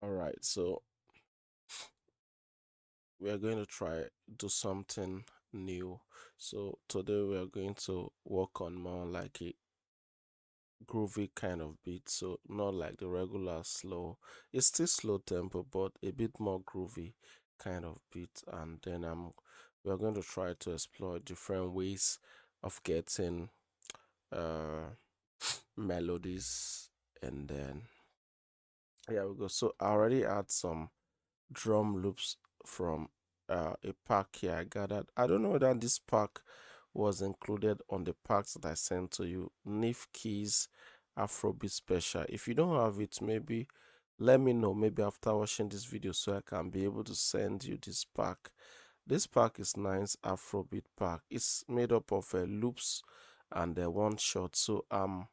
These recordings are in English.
All right, so we are going to try do something new. So today we are going to work on more like a groovy kind of beat. So not like the regular slow. It's still slow tempo, but a bit more groovy kind of beat. And then we are going to try to explore different ways of getting uh melodies, and then yeah we go. So I already add some drum loops from a pack here I gathered. I don't know whether this pack was included on the packs that I sent to you. Nif Keys Afrobeat Special. If you don't have it, maybe let me know, maybe after watching this video, so I can be able to send you this pack. This pack is nice Afrobeat pack. It's made up of loops and one shot. So I'm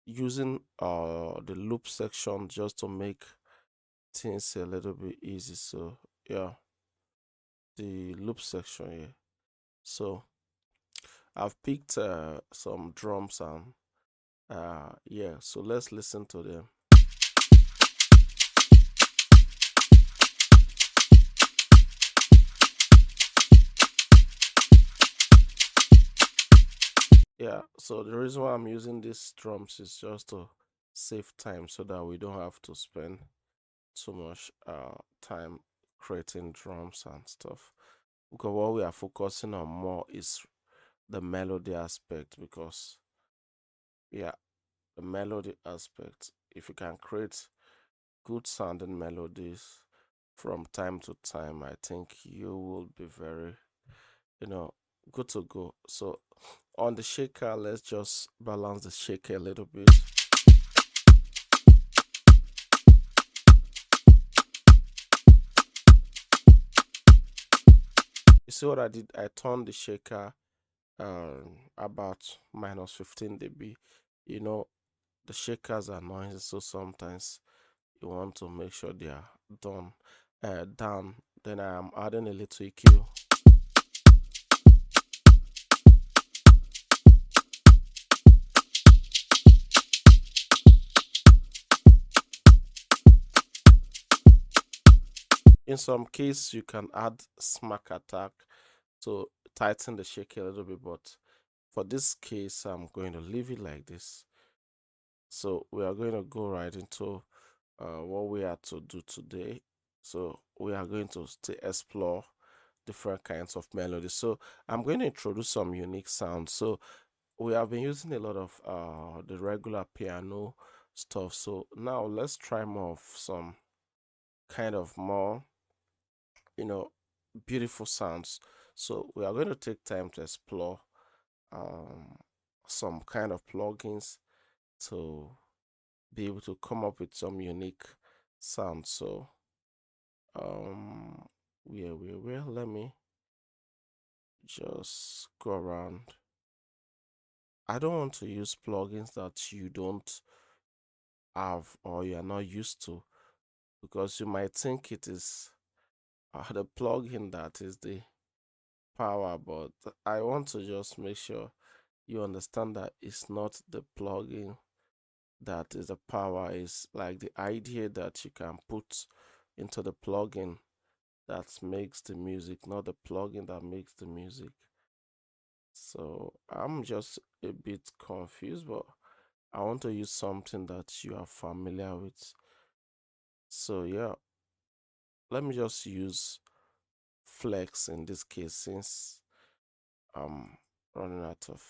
using the loop section just to make things a little bit easy. So yeah, the loop section here. So I've picked some drums, and yeah, so let's listen to them. Yeah, so the reason why I'm using these drums is just to save time so that we don't have to spend too much time creating drums and stuff, because what we are focusing on more is the melody aspect. Because yeah, the melody aspect, if you can create good sounding melodies from time to time, I think you will be very, you know, good to go. So on the shaker, let's just balance the shaker a little bit. You see what I did? I turned the shaker about minus 15 dB. You know, the shakers are noisy, so sometimes you want to make sure they are done down. Then I am adding a little EQ. In some case, you can add smack attack to tighten the shaker a little bit, but for this case, I'm going to leave it like this. So we are going to go right into what we are to do today. So we are going to explore different kinds of melodies. So I'm going to introduce some unique sounds. So we have been using a lot of the regular piano stuff. So now let's try more of some kind of more, you know, beautiful sounds. So we are going to take time to explore um, some kind of plugins to be able to come up with some unique sounds. So um, let me just go around. I don't want to use plugins that you don't have or you are not used to, because you might think it is the plugin that is the power, but I want to just make sure you understand that it's not the plugin that is the power. Is like the idea that you can put into the plugin that makes the music, not the plugin that makes the music. So I'm just a bit confused, but I want to use something that you are familiar with. So yeah, let me just use flex in this case, since I'm running out of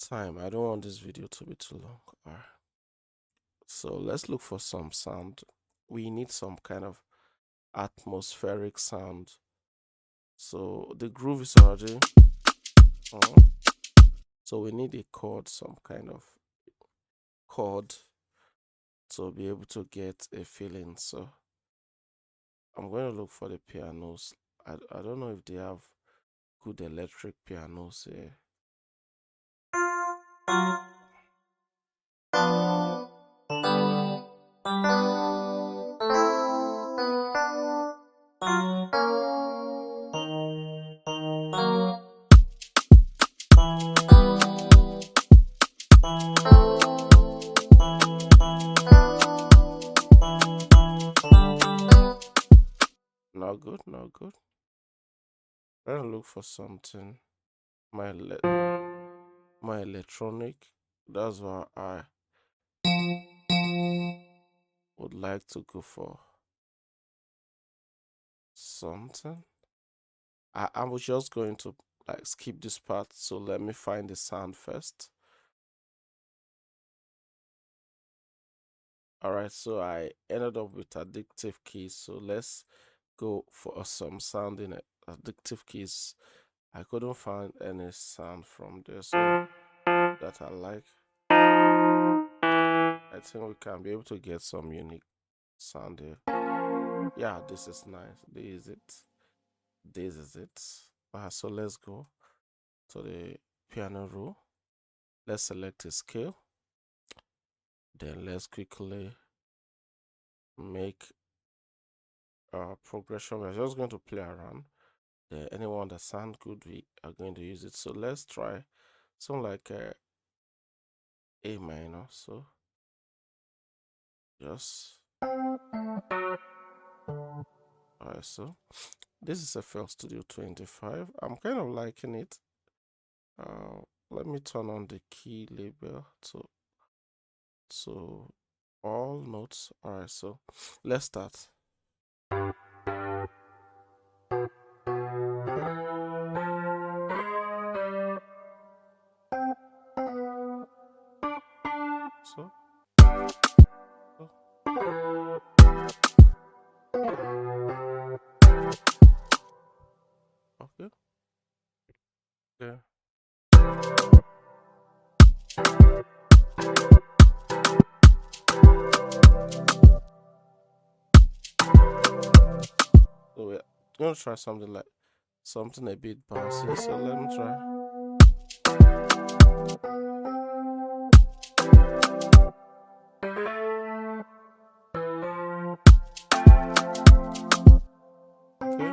time. I don't want this video to be too long. All right. So let's look for some sound. We need some kind of atmospheric sound. So the groove is already. uh, so we need a chord, some kind of chord to be able to get a feeling. So I'm going to look for the pianos. I don't know if they have good electric pianos here. not good, not good. Trying to look for something. My my electronic. That's what I would like to go for. Something. I was just going to like skip this part, so let me find the sound first. All right, so I ended up with addictive keys. So let's go for some sound in it. Addictive keys. I couldn't find any sound from there, so that I like. I think we can be able to get some unique sound here. Yeah, this is nice. This is it. This is it. So let's go to the piano roll. Let's select a scale. Then let's quickly make a progression. We're just going to play around. Then anyone that sounds good, we are going to use it. So let's try something like A minor. So just alright. So this is FL Studio 25. I'm kind of liking it. Let me turn on the key label to all notes. Alright, so let's start. So, okay. Yeah. So we're gonna try something a bit bouncy. So let me try. Okay.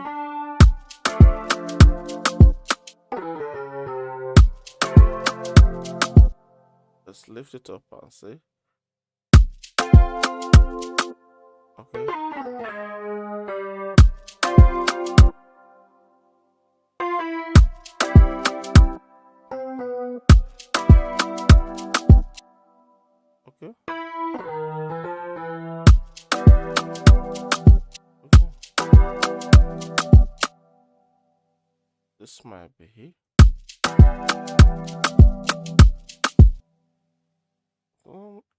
Let's lift it up and see. Okay. Okay. Okay. This might be here.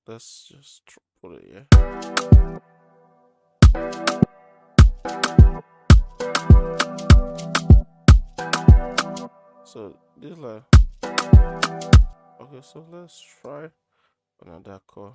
Let's just put it here. So this like okay. So let's try another chord.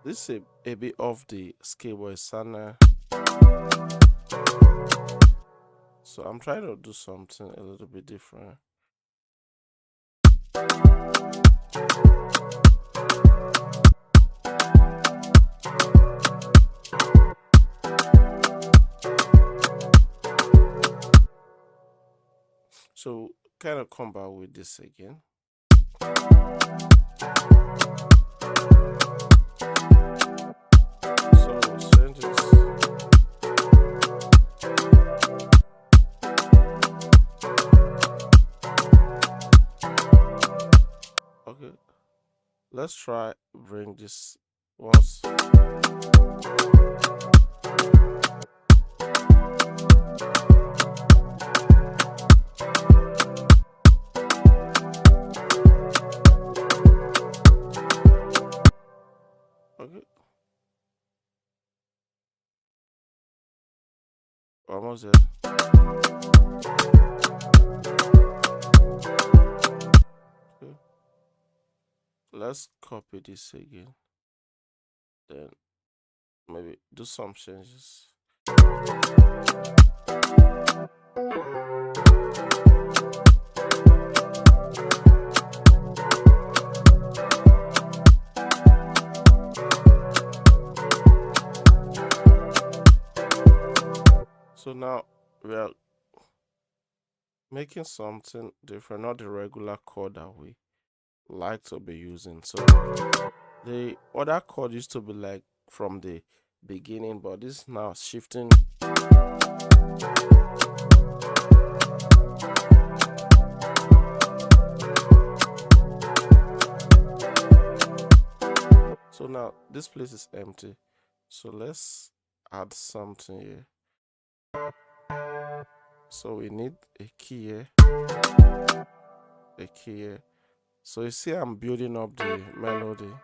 This is a bit off the scale, but it's so I'm trying to do something a little bit different. So kind of come back with this again. So change this. Okay, let's try bring this once. Okay, almost there. Okay, let's copy this again. Then maybe do some changes. So now we are making something different, not the regular chord that we like to be using. So the other chord used to be like from the beginning, but this now shifting. So now this place is empty. So let's add something here. So we need a key here. A key here. So you see I'm building up the melody.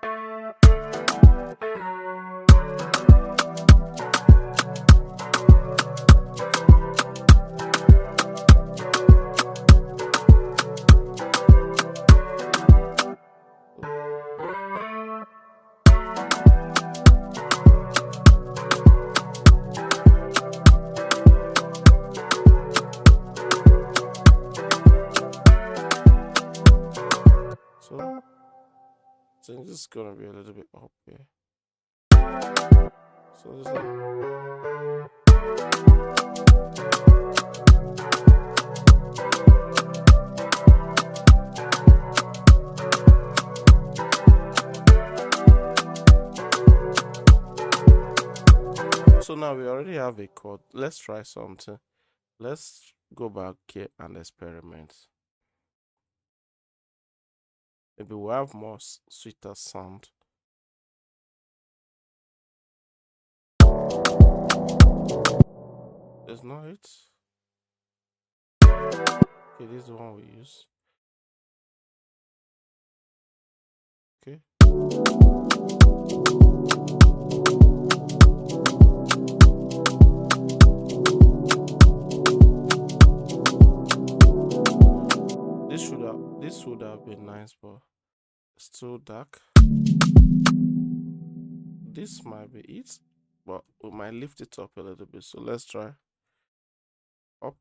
So I think this is gonna be a little bit up here. So this is so now we already have a chord. Let's try something. Let's go back here and experiment. Maybe we'll have more sweeter sound. It's not it. Okay, this is the one we use. Okay. This would have been nice, but it's too dark. This might be it, but we might lift it up a little bit. So let's try. Up.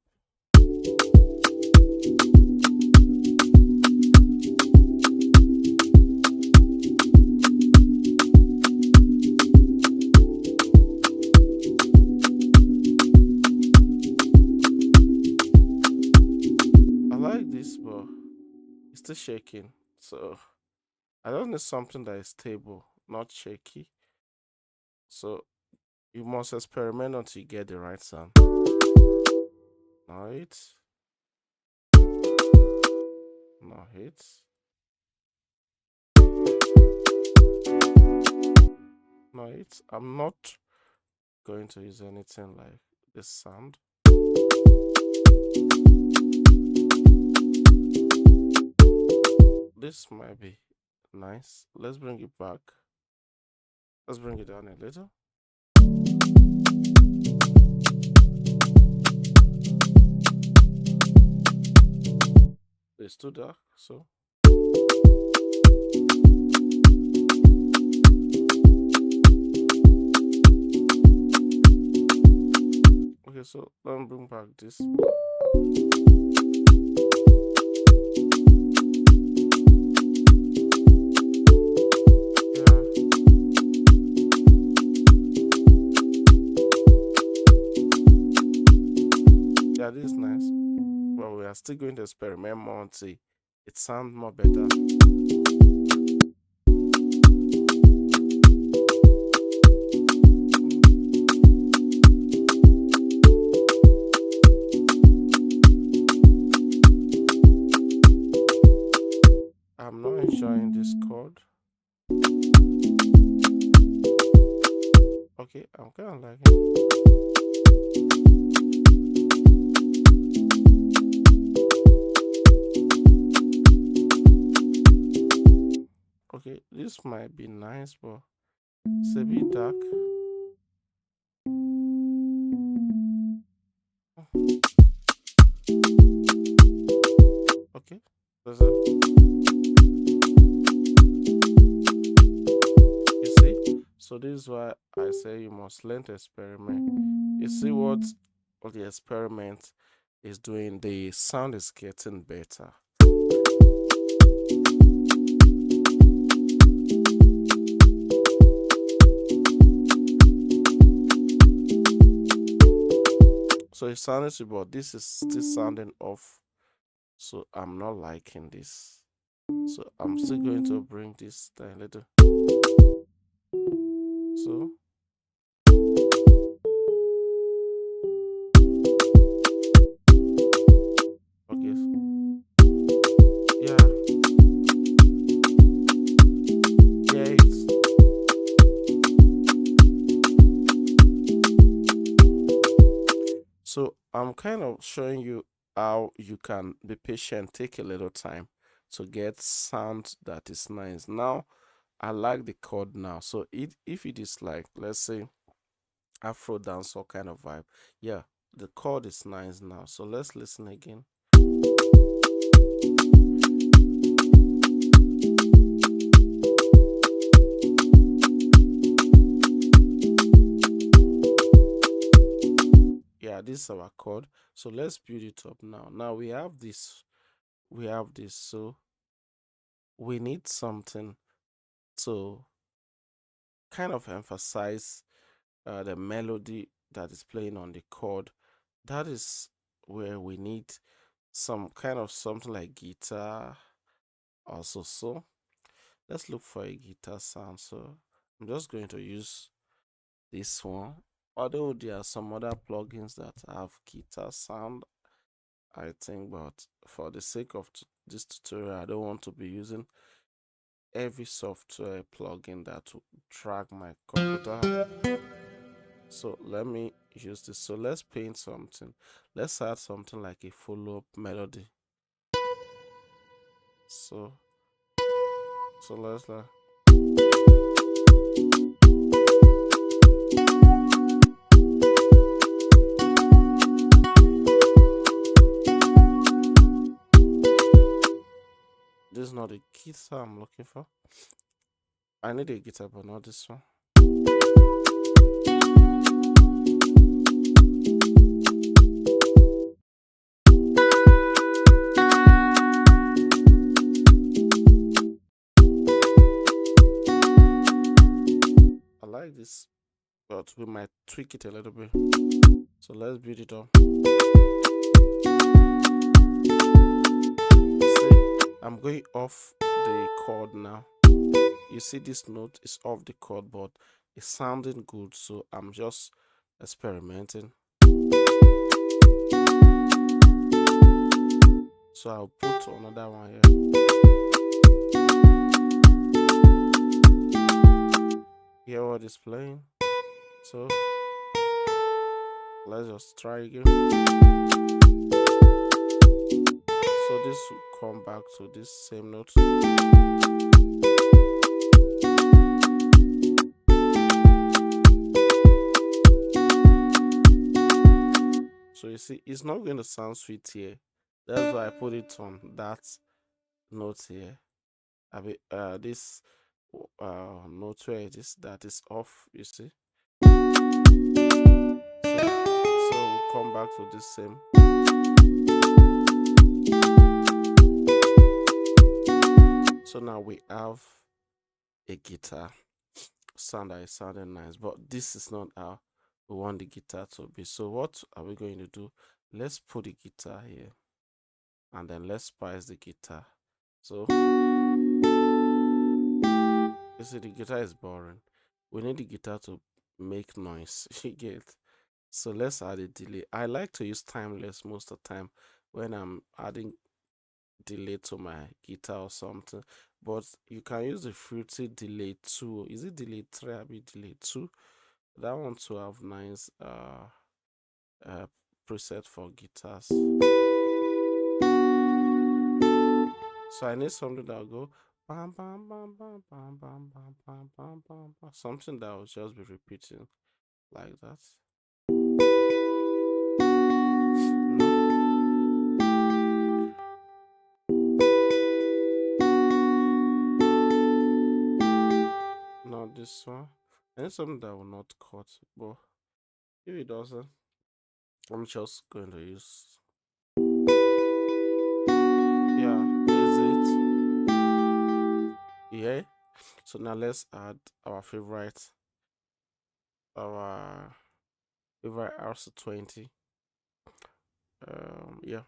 I like this, but it's still shaking. So I don't need something that is stable, not shaky. So you must experiment until you get the right sound. Now it. Now it. Now it. I'm not going to use anything like this sound. This might be nice. Let's bring it back. Let's bring it down a little. It's too dark, so okay, so let me bring back this. Yeah, this is nice. But we are still going to experiment more until it sounds more better. I'm not enjoying this chord. Okay, I'm kind of liking it. Okay, this might be nice, but it's a bit dark. Okay, there's a, you see, so this is why I say you must learn to experiment. You see what the experiment is doing, the sound is getting better. So So it's sounding sweet, but this is still sounding off. So I'm not liking this. So I'm still going to bring this down a little. So okay, yeah, yeah, it's so I'm kind of showing you how you can be patient, take a little time to get sound that is nice. Now I like the chord now. So if it is like, let's say, Afro dancehall kind of vibe, yeah, the chord is nice now. So let's listen again. Yeah, this is our chord. So let's build it up now. Now we have this, we have this. So we need something to kind of emphasize the melody that is playing on the chord. That is where we need some kind of something like guitar also. So let's look for a guitar sound. So I'm just going to use this one. Although there are some other plugins that have guitar sound, I think, but for the sake of this tutorial, I don't want to be using every software plugin that will drag my computer. So let me use this. So let's paint something. Let's add something like a follow-up melody. So let's this is not a guitar I'm looking for. I need a guitar, but not this one. I like this, but we might tweak it a little bit. So let's build it up. See, I'm going off the chord now. You see this note is off the chord, but it's sounding good, so I'm just experimenting. So I'll put another one here. Hear what is playing. So let's just try again. So this will come back to this same note. So you see, it's not going to sound sweet here. That's why I put it on that note here. I mean, this note where it is that is off. You see. So we'll come back to this same. So now we have a guitar sound that is sounding nice, but this is not how we want the guitar to be. So what are we going to do? Let's put the guitar here and then let's spice the guitar. So you see, the guitar is boring. We need the guitar to make noise. You get. So let's add a delay. I like to use timeless most of the time when I'm adding delay to my guitar or something, but you can use the fruity delay 2. Is it delay 3 or delay 2? That one to have nice uh preset for guitars. So I need something that will go bam bam bam bam bam bam bam bam bam bam bam. Something that will just be repeating like that. Not this one. I need something that will not cut, but if it doesn't, I'm just going to use. Yeah, is it? Yeah. So now let's add our favorite RC20. Yeah.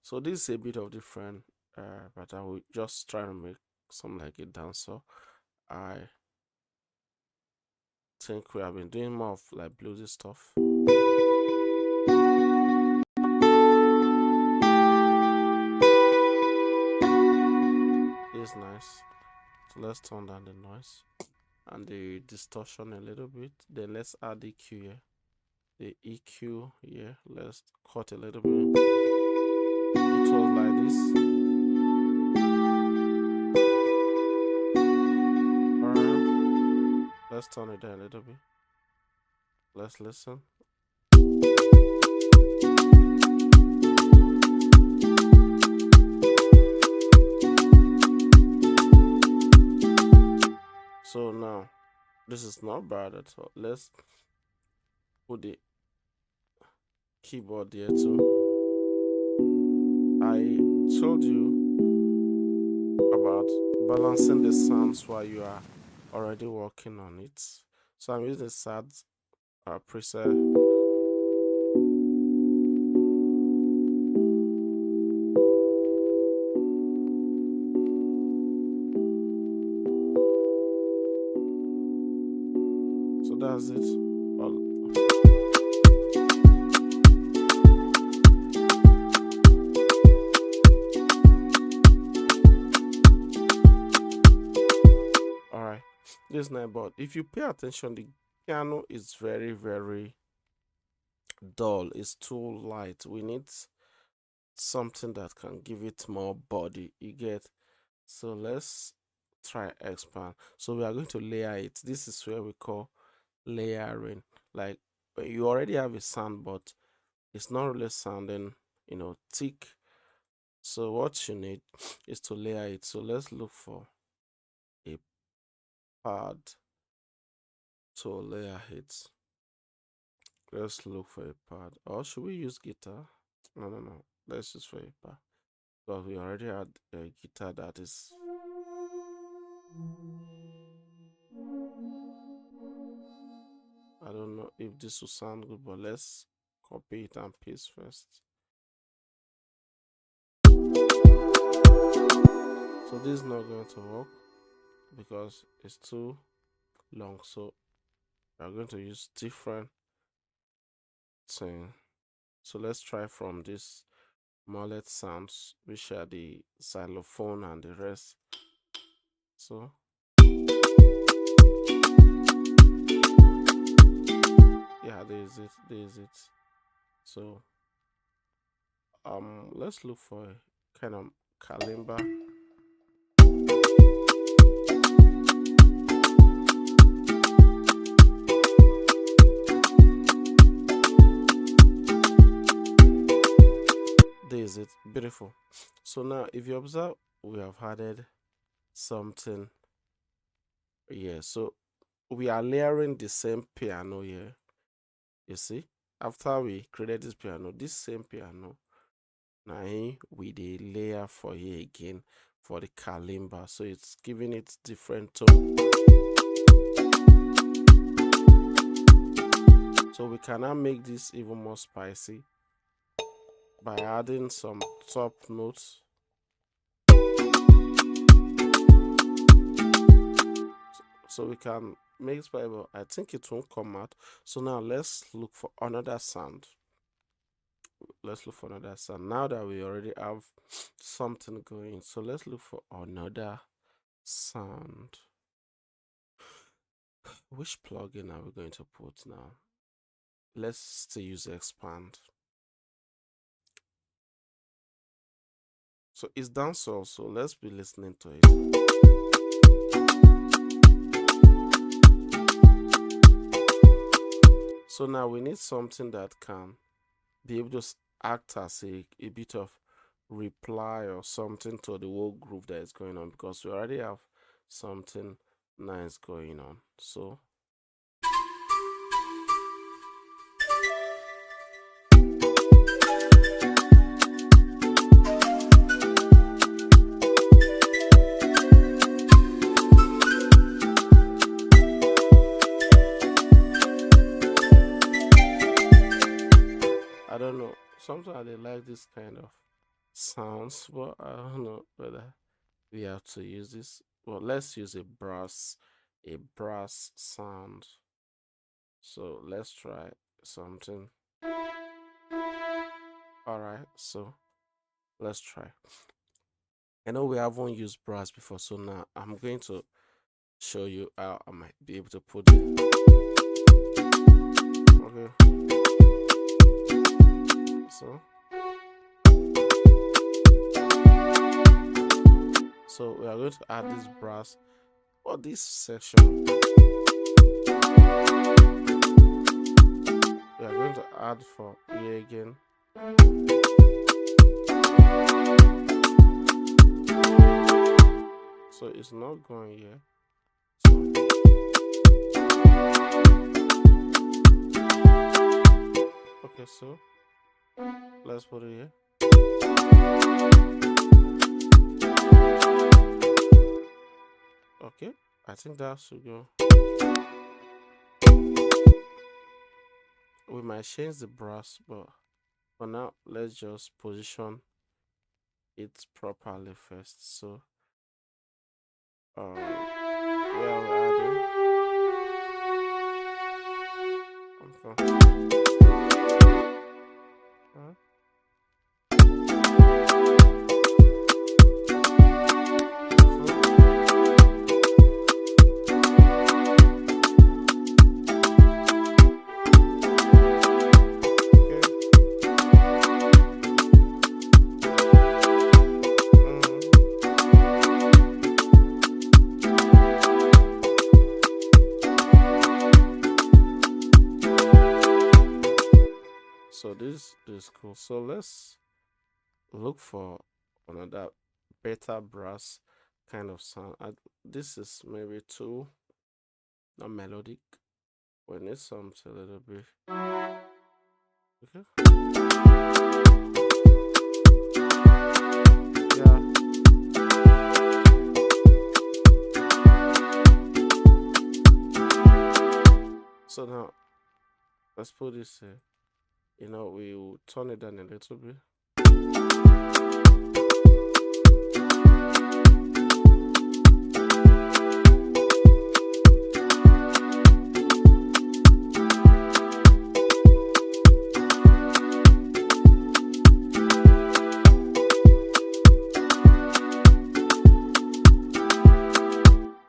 So this is a bit of different, but I will just try to make something like a dancer. I think we have been doing more of like bluesy stuff. It's nice. So let's turn down the noise and the distortion a little bit. Then let's add the EQ here. The EQ here. Let's cut a little bit. It was like this. Alright. Let's turn it down a little bit. Let's listen. So now this is not bad at all. Let's put the keyboard there too. I told you about balancing the sounds while you are already working on it. So I'm using the sad preset. So that's it. Alright, this is not bad. If you pay attention, the piano is very, very dull. It's too light. We need something that can give it more body. You get? So let's try expand. So we are going to layer it. This is where we call layering. Like you already have a sound, but it's not really sounding, thick. So what you need is to layer it. So let's look for a pad to layer it. Let's look for a pad. Or should we use guitar? No. Let's use for a pad. Because we already had a guitar that is. I don't know if this will sound good, but let's copy it and paste first. So this is not going to work because it's too long. So we're going to use different thing. So let's try from this mullet sounds, which are the xylophone and the rest. So yeah, there's it. So let's look for a kind of kalimba. There's it. Beautiful. So now if you observe, we have added something here. So we are layering the same piano here. You see, after we created this piano, this same piano, now we the layer for here again for the kalimba. So it's giving it different tone. So we can now make this even more spicy by adding some top notes. So we can make spicy, but I think it won't come out. So now let's look for another sound. Let's look for another sound. Now that we already have something going, so let's look for another sound. Which plugin are we going to put now? Let's still use expand. So it's dancehall, so let's be listening to it. So now we need something that can be able to act as a bit of reply or something to the whole groove that is going on, because we already have something nice going on. So I don't know. sometimes they like this kind of sounds, but I don't know whether we have to use this. Well, let's use a brass sound. So let's try something. All right, so let's try. I know we haven't used brass before, so now I'm going to show you how I might be able to put it. Okay, so we are going to add this brass for this section. We are going to add for here again. So it's not going here. Okay, so let's put it here. Okay, I think that should go. We might change the brass, but for now, let's just position it properly first. So, where we're adding. Okay. So this is cool. So let's look for another better brass kind of sound. This is maybe too not melodic. We need something a little bit. Okay. Yeah. So now let's put this here. You know, we will turn it down a little bit.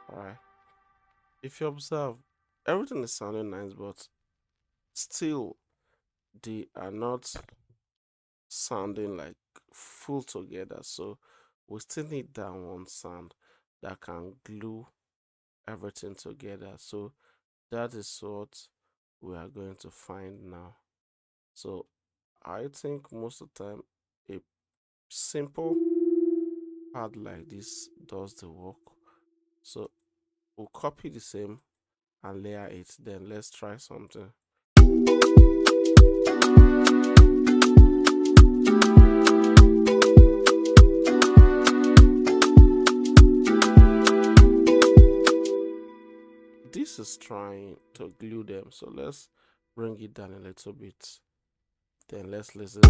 Alright. If you observe, everything is sounding nice, but still they are not sounding like full together. So we still need that one sound that can glue everything together. So that is what we are going to find now. So I think most of the time a simple pad like this does the work. So we'll copy the same and layer it. Then let's try something. This is trying to glue them, so let's bring it down a little bit. Then let's listen.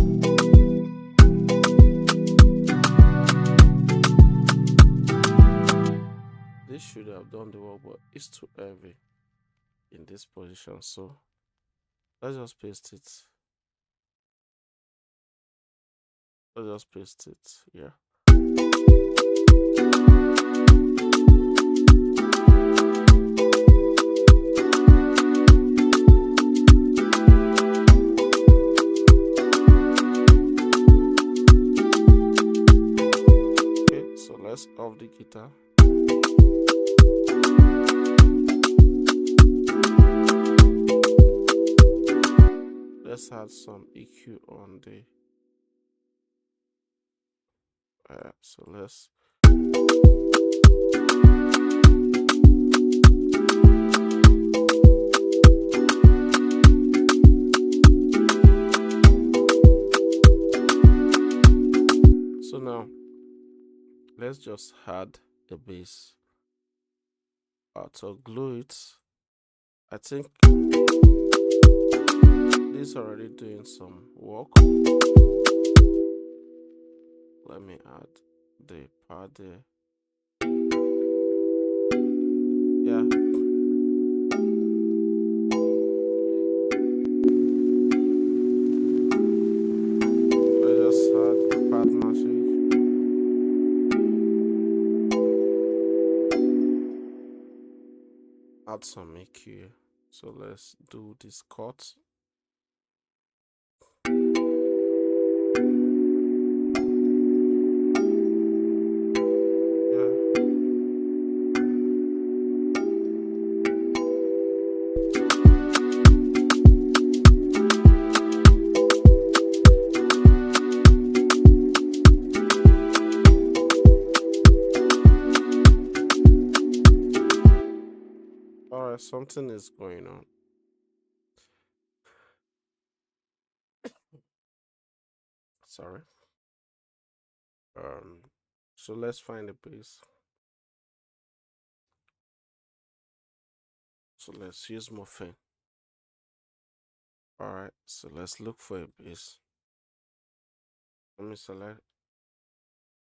This should have done the work, but it's too heavy in this position, so let's just paste it. Let's just paste it, yeah. Let's off the guitar. Let's add some EQ on the so let's so now let's just add the bass to glue it. I think this is already doing some work. Let me add the part there. Yeah. I just add the part message. Add some EQ. So let's do this chords. Alright, something is going on. Sorry. So let's find the bass. So let's use Morphine. Alright, so let's look for a bass. Let me select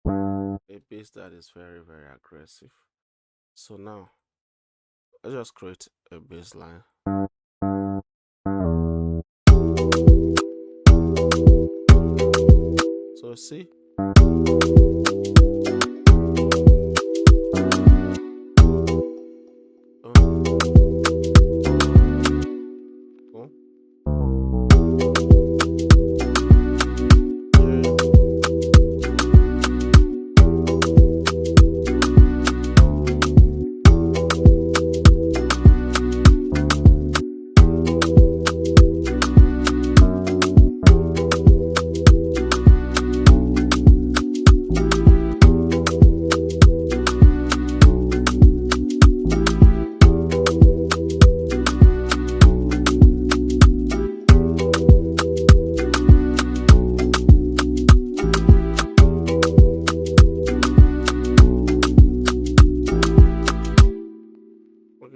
a bass that is very, very aggressive. So now, let's just create a bass line. So see,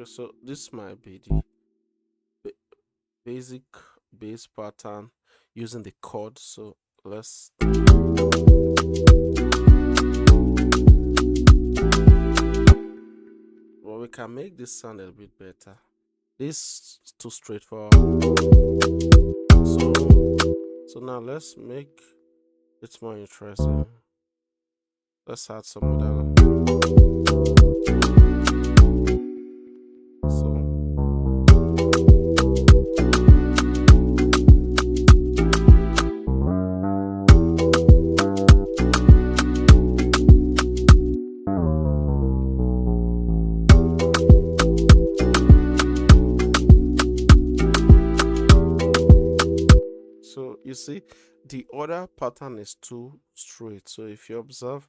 so this might be the basic bass pattern using the chord. So let's we can make this sound a bit better. This is too straightforward. So now let's make it more interesting. Let's add some other. You see, the other pattern is too straight. So if you observe,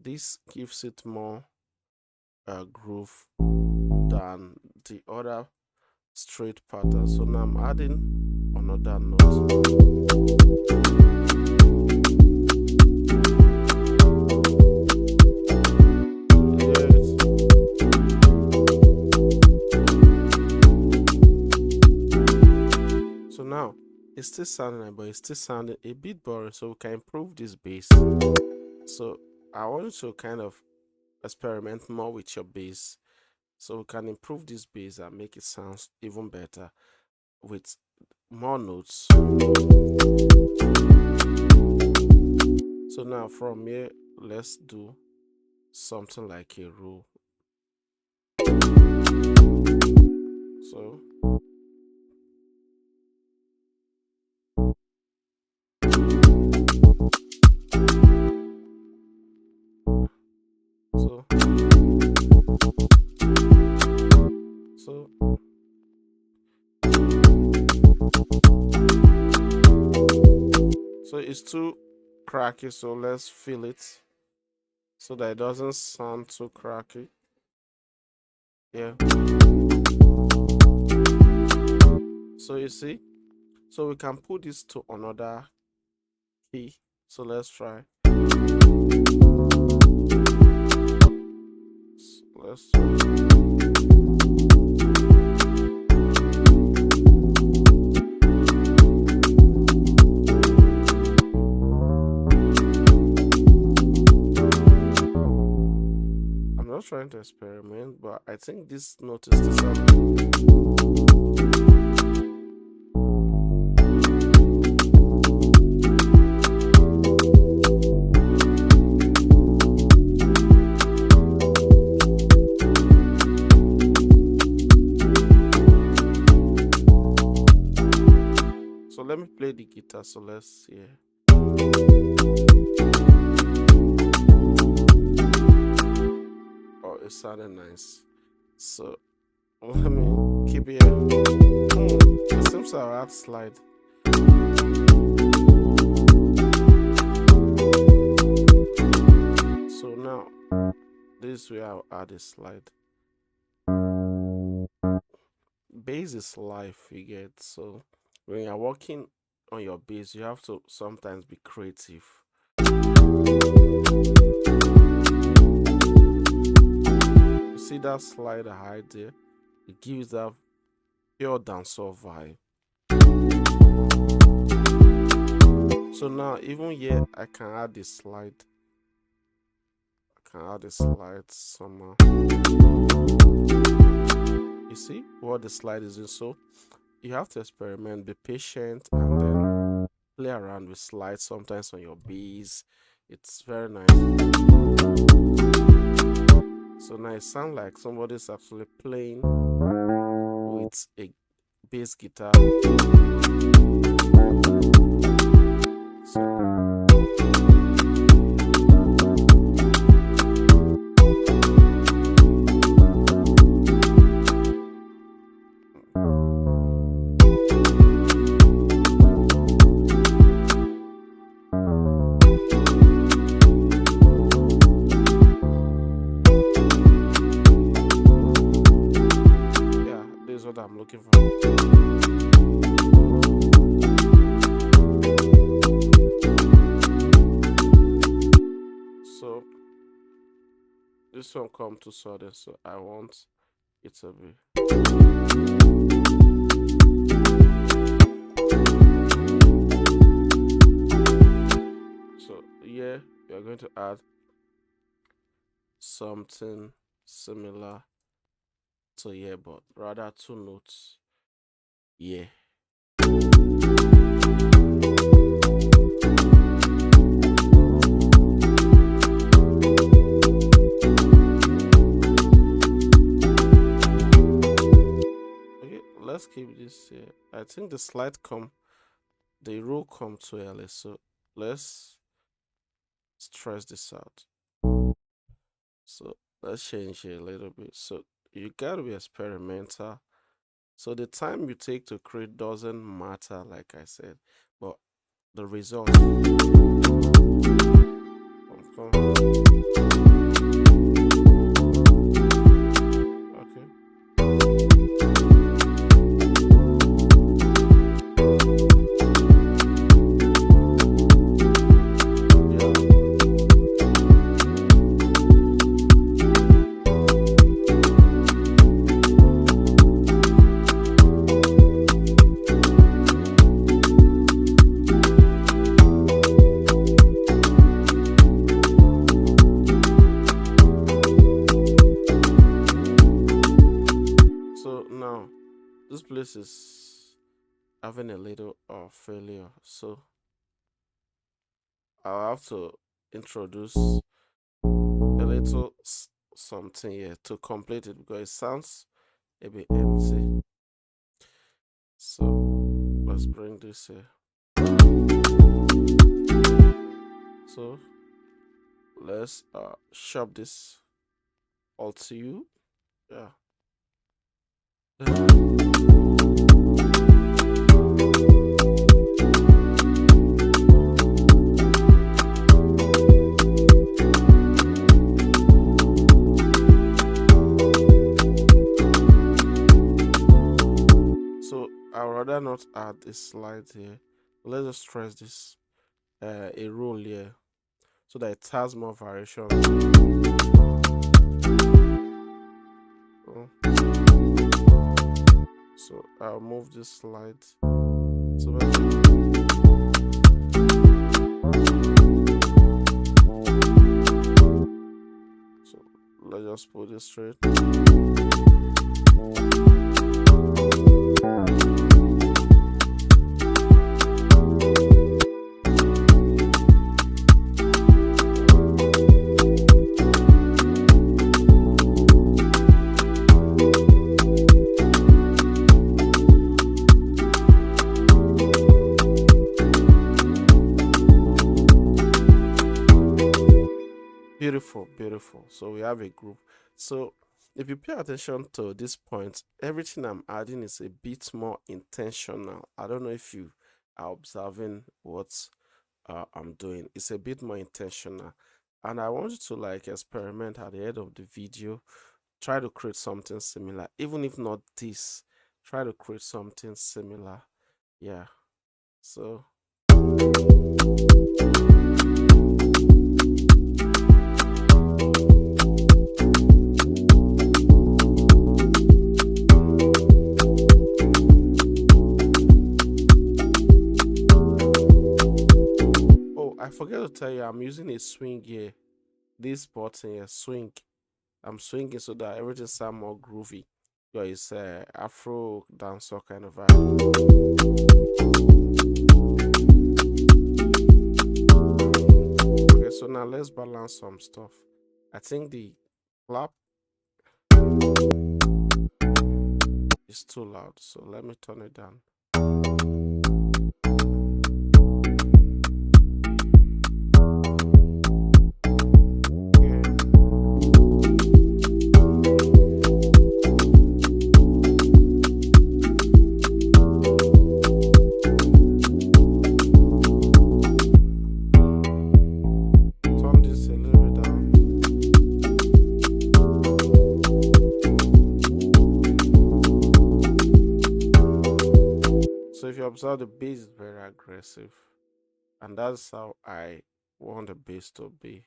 this gives it more groove than the other straight pattern. So now I'm adding another note. So now it's still sounding, but it's still sounding a bit boring. So we can improve this bass. So I want you to kind of experiment more with your bass, so we can improve this bass and make it sound even better with more notes. So now from here, let's do something like a roll. So it's too cracky, so let's fill it so that it doesn't sound too cracky. Yeah. So you see, so we can put this to another key. So let's try. Let's try. trying to experiment, but I think this note is the sound. So let me play the guitar. So let's see. Oh, it sounded nice. So let me keep it. It seems to have slide. So now this way I'll add a slide. Bass is life, you get. So when you're working on your bass, you have to sometimes be creative. You see that slide high there? It gives that pure dancehall vibe. So now even here I can add the slide. I can add the slide somehow. You see what the slide is doing? So you have to experiment, be patient, and then play around with slides sometimes on your bass. It's very nice. So now it sounds like somebody's actually playing with a bass guitar. What I'm looking for. So this one come too sudden, so I want it to be. So yeah, we are going to add something similar to here, but rather 2 notes. Yeah. Okay, let's keep this here. I think the roll come too early, so let's stress this out. So let's change it a little bit. So you gotta be experimental. So the time you take to create doesn't matter, like I said, but the result. Okay. This place is having a little failure, so I'll have to introduce a little something here to complete it because it sounds a bit empty. So let's bring this here. So let's shove this all to you. Yeah. So I'd rather not add a slide here. Let's just stress this a roll here so that it has more variation. So I'll move this slide. So let's just put it straight. Beautiful, beautiful. So we have a group. So if you pay attention to this point, everything I'm adding is a bit more intentional. I don't know if you are observing what I'm doing. It's a bit more intentional. And I want you to like experiment at the end of the video. Try to create something similar. Even if not this, try to create something similar. Yeah. So I forget to tell you, I'm using a swing here. This button here, swing. I'm swinging so that everything sounds more groovy. Yeah, it's Afro dancer kind of vibe. Okay, so now let's balance some stuff. I think the clap is too loud, so let me turn it down. So if you observe, the bass is very aggressive, and that's how I want the bass to be.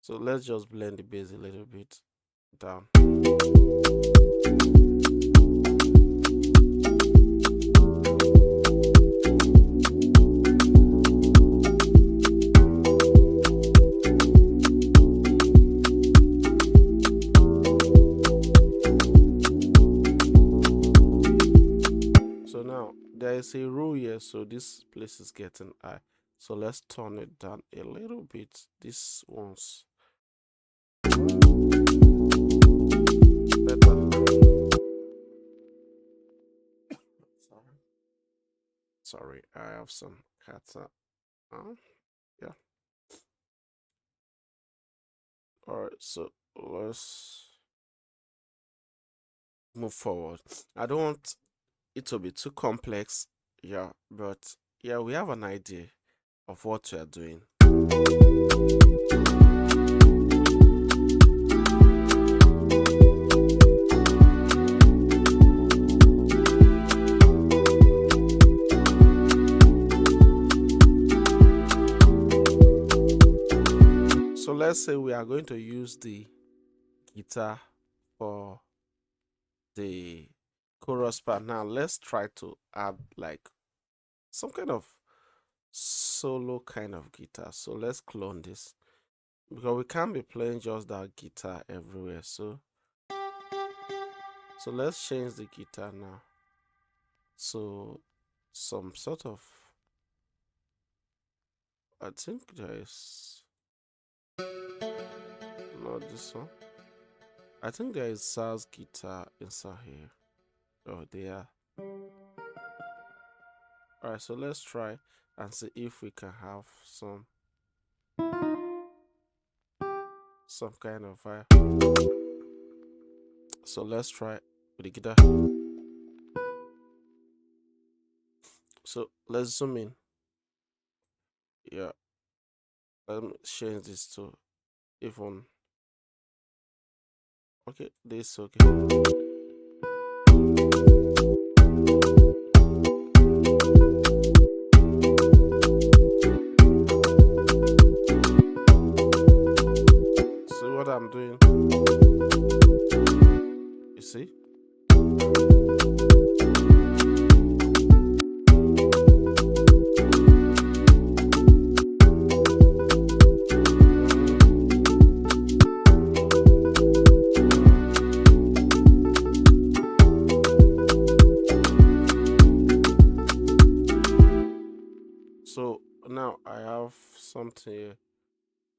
So let's just blend the bass a little bit down. So now there is a row here, so this place is getting high. So let's turn it down a little bit. This one's better. Sorry, I have some kata. Yeah. Alright, so let's move forward. I don't want it to be too complex, yeah, but yeah, we have an idea of what we are doing. So let's say we are going to use the guitar for the chorus part. Now let's try to add like some kind of solo kind of guitar. So let's clone this, because we can't be playing just that guitar everywhere. So let's change the guitar now to some sort of, I think there is not this one. I think there is Saz guitar inside here. Oh, there. Alright, so let's try and see if we can have some kind of vibe. So let's try with the guitar. So let's zoom in. Yeah, let me change this to even. Okay, this is okay. See what I'm doing? You see? So now I have something here.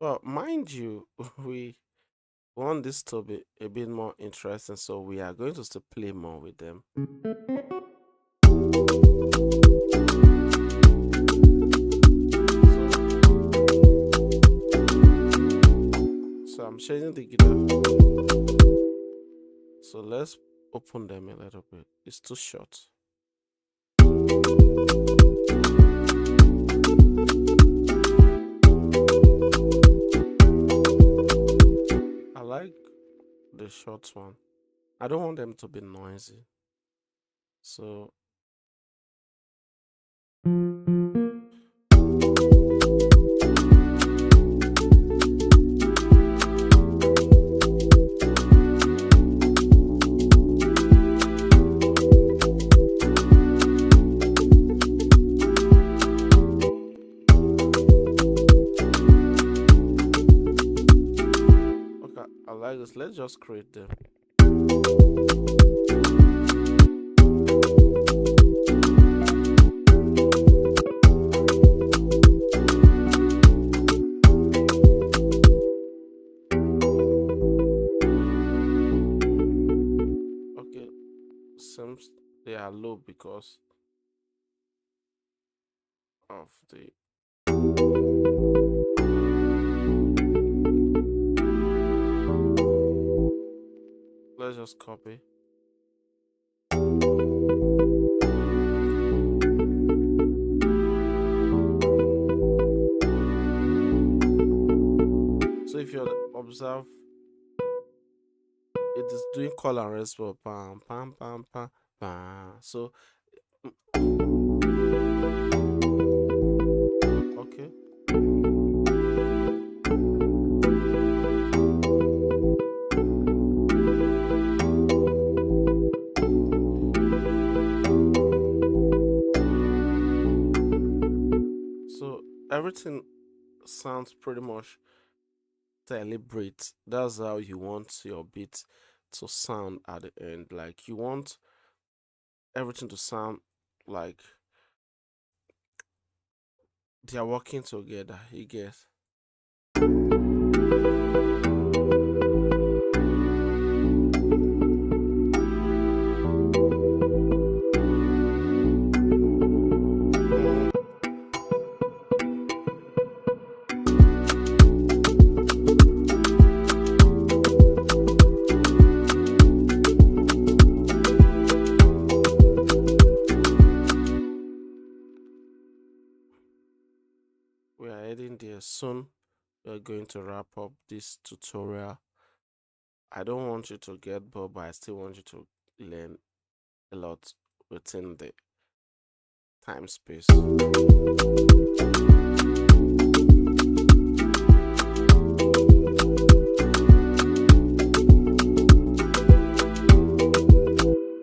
Well, mind you, we want this to be a bit more interesting, so we are going to still play more with them. So I'm changing the guitar. So let's open them a little bit. It's too short. I like the short one. I don't want them to be noisy. So okay, I like this. Let's just create them. Okay, seems they are low because of the let's just copy. So if you observe, it is doing call and response. Pam pam pam pam pam. So okay. So everything sounds pretty much deliberate. That's how you want your beat to sound at the end. Like you want everything to sound like they are working together. You guess. We are heading there soon. We're going to wrap up this tutorial. I don't want you to get bored, but I still want you to learn a lot within the time space.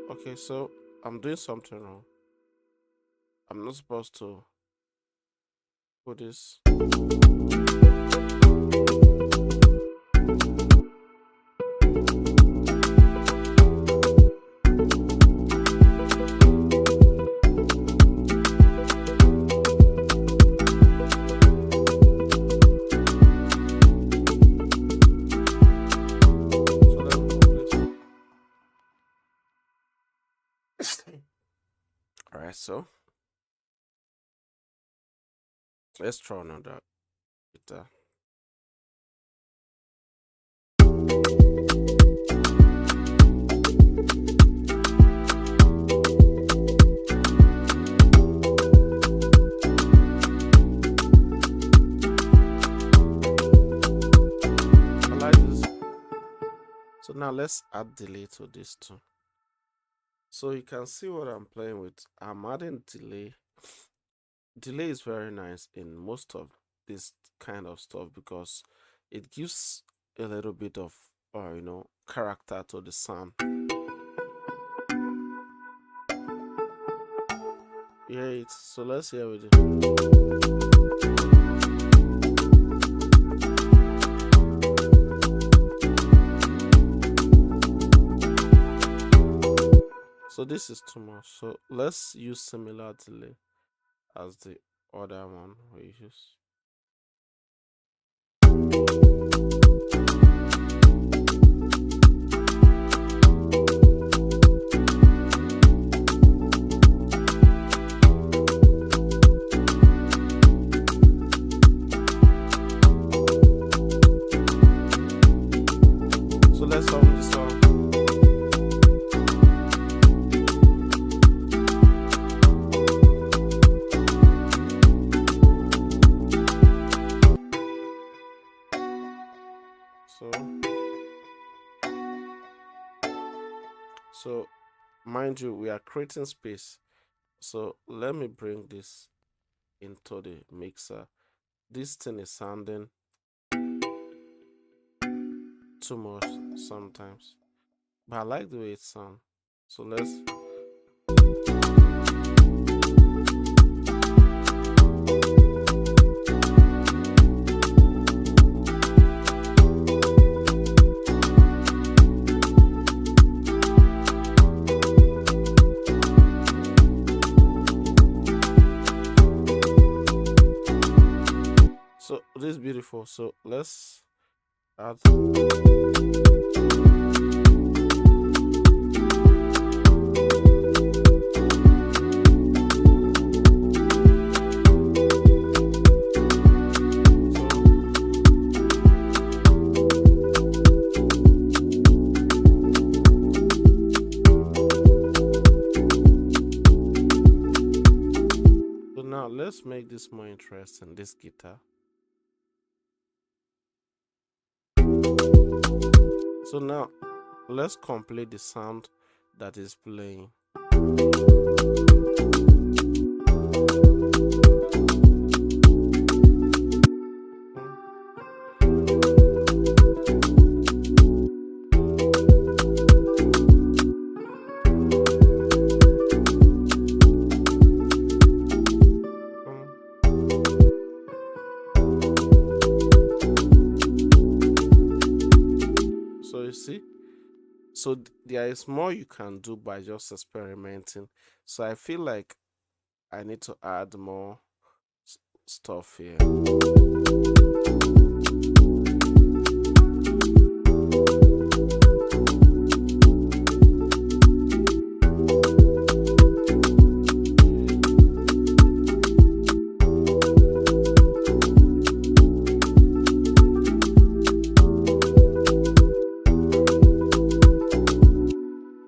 Okay, so I'm doing something wrong. I'm not supposed to put this. All right, so let's try another guitar. I like this. So now let's add delay to this too. So you can see what I'm playing with. I'm adding delay. Delay is very nice in most of this kind of stuff because it gives a little bit of character to the sound. Yeah, so let's hear with it. So this is too much. So let's use similar delay as the other one we use. So let's hum the song. So, so mind you, we are creating space. So let me bring this into the mixer. This thing is sounding too much sometimes, but I like the way it sounds. So let's. So this is beautiful. So let's add. So now let's make this more interesting. This guitar. So now let's complete the sound that is playing. So you see, so there is more you can do by just experimenting. So I feel like I need to add more stuff here.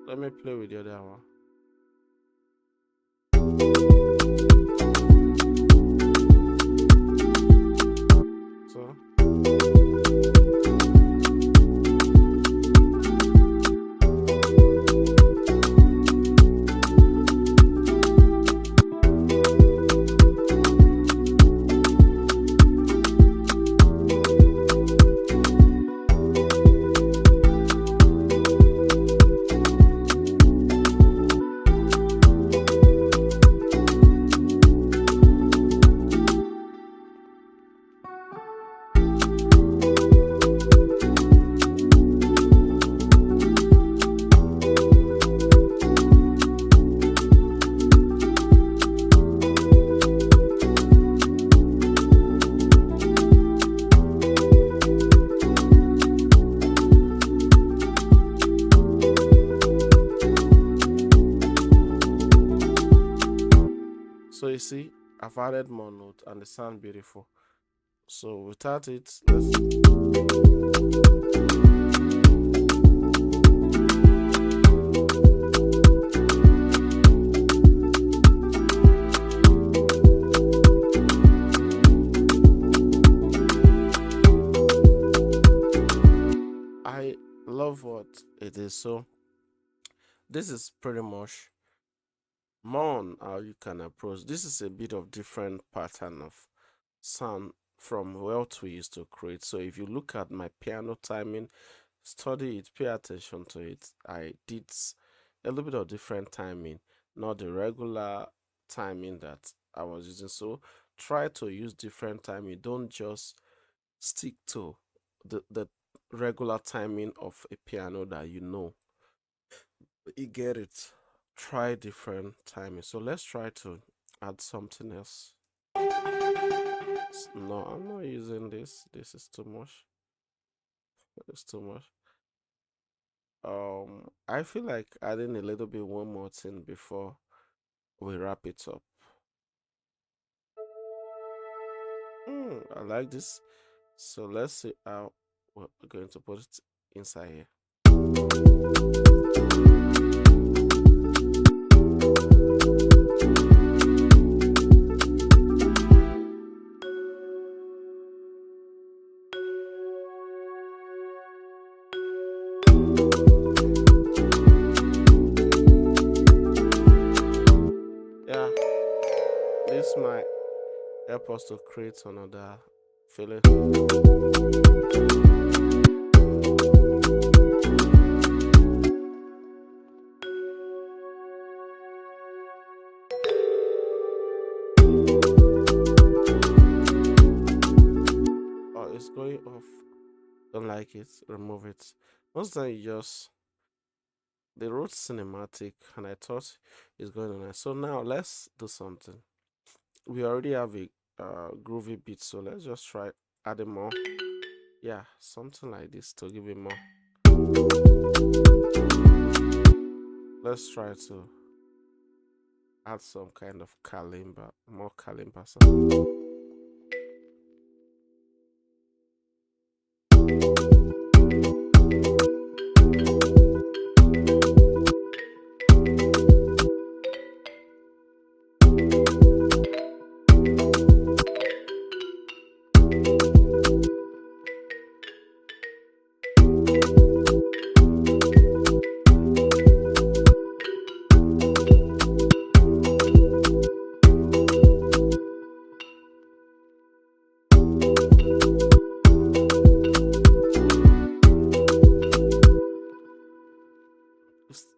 Let me play with the other one. So So you see, I've added more note and they sound beautiful. So without it, let's. I love what it is. So this is pretty much more on how you can approach. This is a bit of different pattern of sound from what we used to create. So if you look at my piano timing, study it, pay attention to it. I did a little bit of different timing, not the regular timing that I was using. So try to use different timing. Don't just stick to the regular timing of a piano that you know. You get it. Try different timing. So let's try to add something else. No, I'm not using this. This is too much. It's too much. I feel like adding a little bit one more thing before we wrap it up. I like this. So let's see how we're going to put it inside here. Yeah, this might help us to create another feeling. Oh, it's going off. Don't like it, remove it. Most time you just they wrote cinematic and I thought it's going on. So now let's do something. We already have a groovy beat, so let's just try adding more. Yeah, something like this to give it more. Let's try to add some kind of kalimba, more kalimba sound.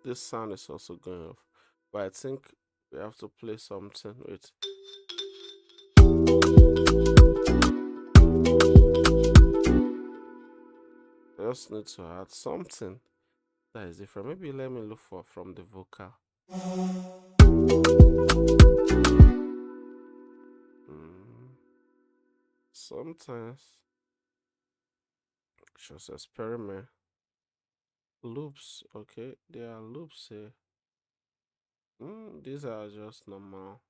This sound is also going off, but I think we have to play something with. I just need to add something that is different. Maybe let me look for from the vocal. Mm, sometimes just experiment. Loops, okay, there are loops here. These are just normal.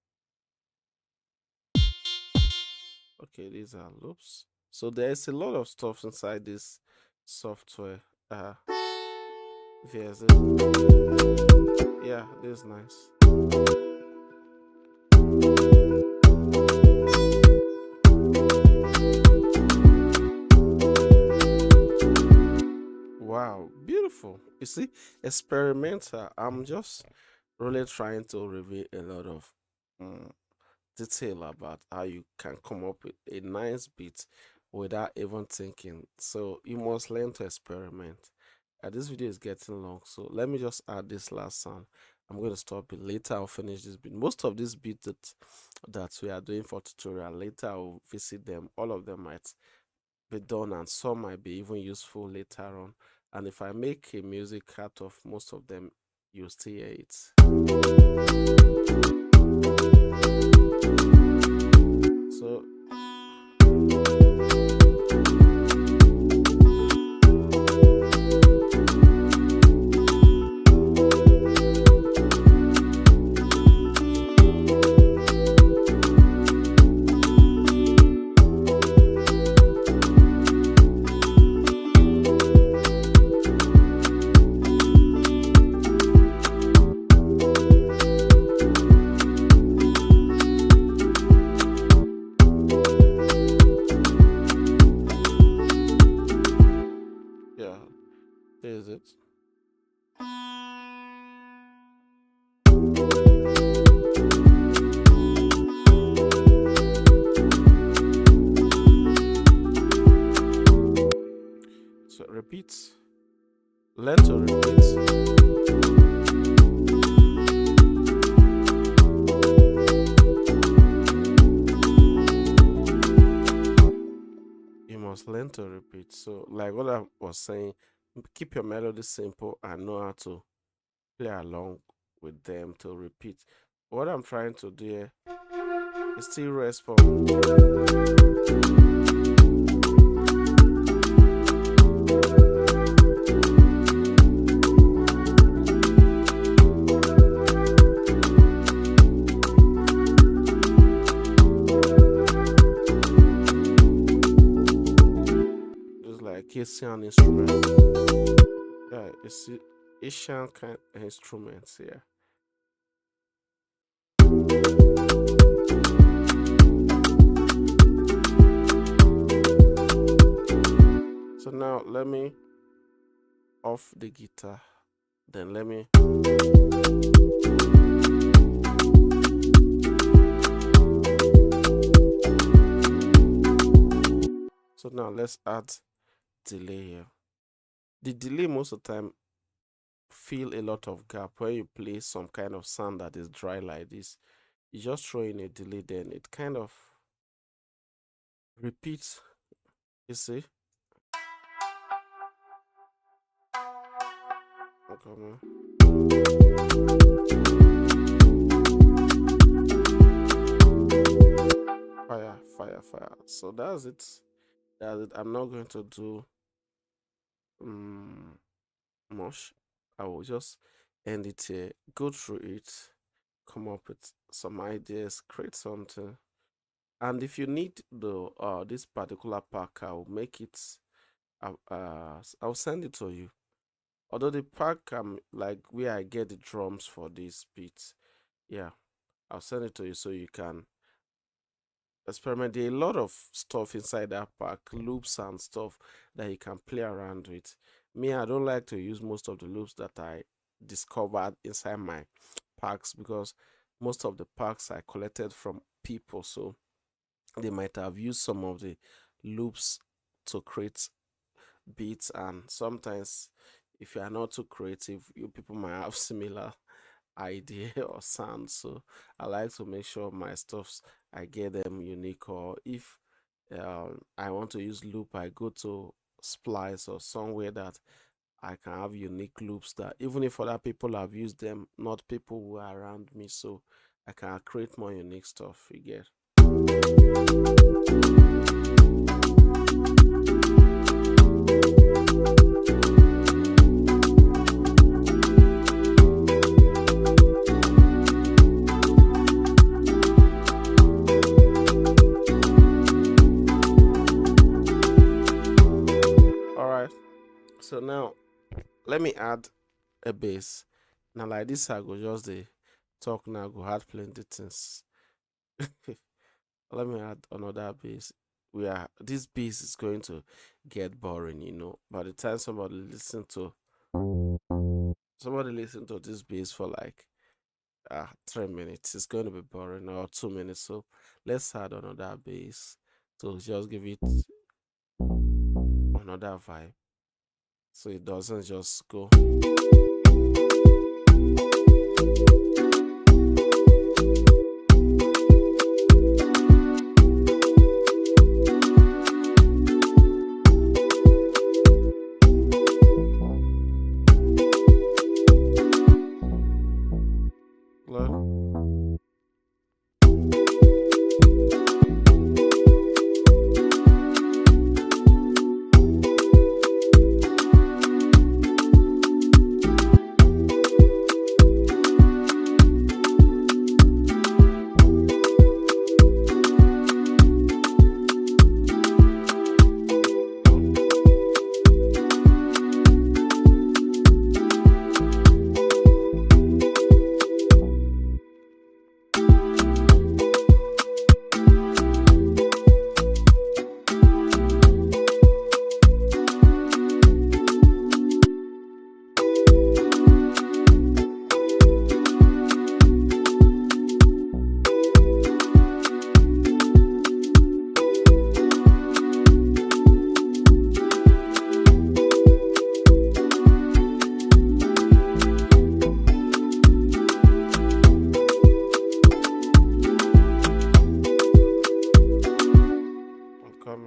Okay, these are loops. So there's a lot of stuff inside this software. There's it. Yeah, this is nice. Wow, beautiful. You see, experimental. I'm just really trying to reveal a lot of um, detail about how you can come up with a nice beat without even thinking. So you must learn to experiment. This video is getting long, so let me just add this last sound. I'm going to stop it later. I'll finish this beat. Most of these beats that we are doing for tutorial later, I'll visit them. All of them might be done, and some might be even useful later on. And if I make a music out of most of them, you'll still hear it. So yeah, here's it. So repeat. Learn to repeat. You must learn to repeat. So, like what I was saying, keep your melody simple and know how to play along with them to repeat. What I'm trying to do here It still responds. Just like Asian instruments. Yeah, it's Asian kind of instruments here. So now let me off the guitar. Then let me so now let's add delay here. The delay most of the time feel a lot of gap when you play some kind of sound that is dry like this. You just throw in a delay, then it kind of repeats. You see? Okay, man. Fire, fire, fire. So that's it. That's it. I'm not going to do much. I will just end it here, go through it, come up with some ideas, create something. And if you need the this particular pack, I'll make it. I'll send it to you. Although the pack like where I get the drums for these beats, yeah, I'll send it to you so you can experiment. There are a lot of stuff inside that pack, loops and stuff that you can play around with. Me, I don't like to use most of the loops that I discovered inside my packs because most of the packs I collected from people, so they might have used some of the loops to create beats, and sometimes if you are not too creative, you people might have similar idea or sound. So I like to make sure my stuffs I get them unique, or if I want to use loop, I go to Splice or somewhere that I can have unique loops that even if other people have used them, not people who are around me, so I can create more unique stuff. You get? So now let me add a bass. Now like this I go just the talk now, go add plenty things. Let me add another bass. This bass is going to get boring, you know. By the time somebody listen to this bass for like 3 minutes, it's going to be boring, or 2 minutes. So let's add another bass to just give it another vibe, so it doesn't just go.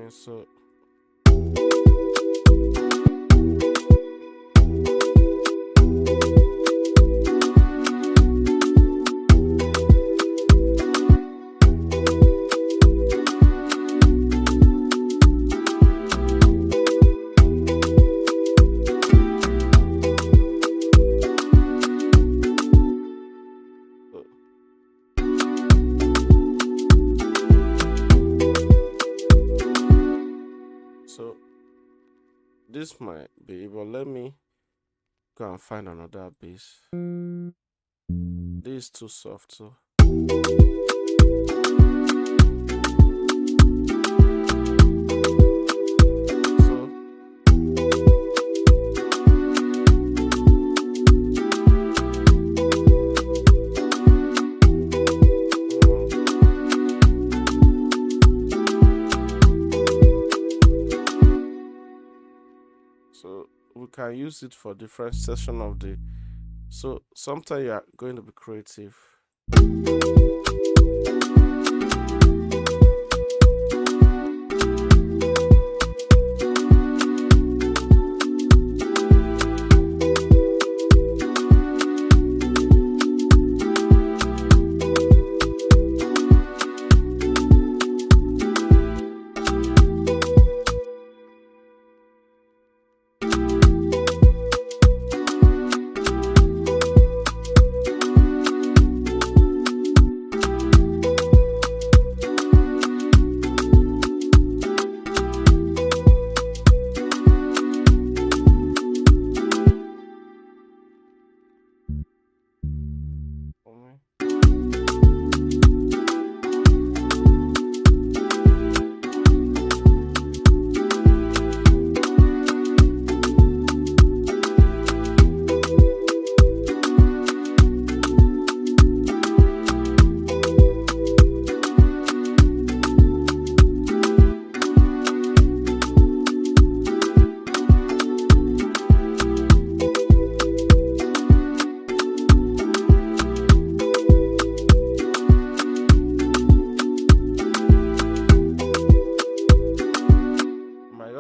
So this might be, but let me go and find another bass. This is too soft, so so we can use it for different session of the. So sometimes you are going to be creative.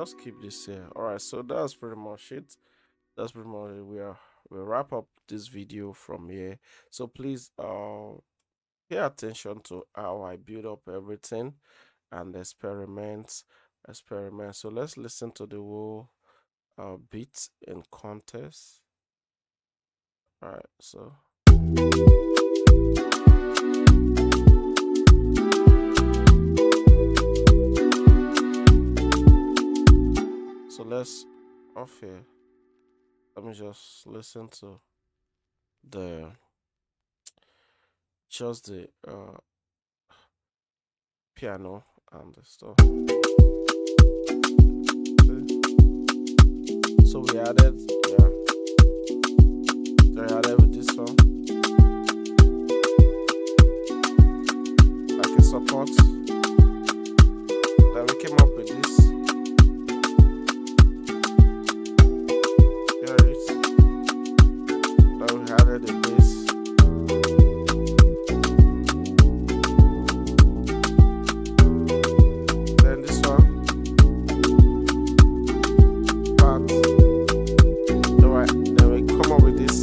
Just keep this here. All right, so that's pretty much it. That's pretty much it. We'll wrap up this video from here. So please pay attention to how I build up everything and experiment. So let's listen to the whole beat in context. All right, so let's off here. Let me just listen to the piano and the stuff. So we added, yeah, I added with this one, like a support. Then we came up with this. Here it is. Then we added the bass. Then this one. Part. Then we come up with this.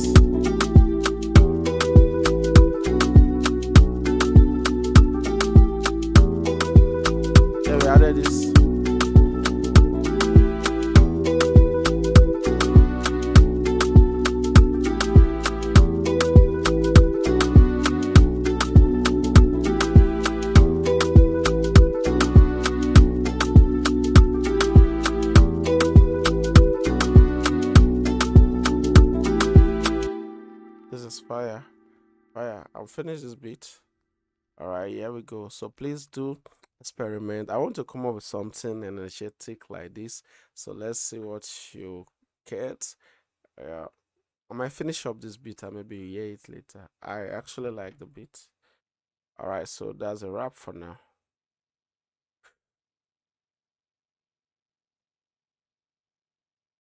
Then we added this. This is fire. I'll finish this beat. All right, here we go. So please do experiment. I want to come up with something energetic like this. So let's see what you get. Yeah, I might finish up this beat and maybe hear it later. I actually like the beat. All right, so that's a wrap for now.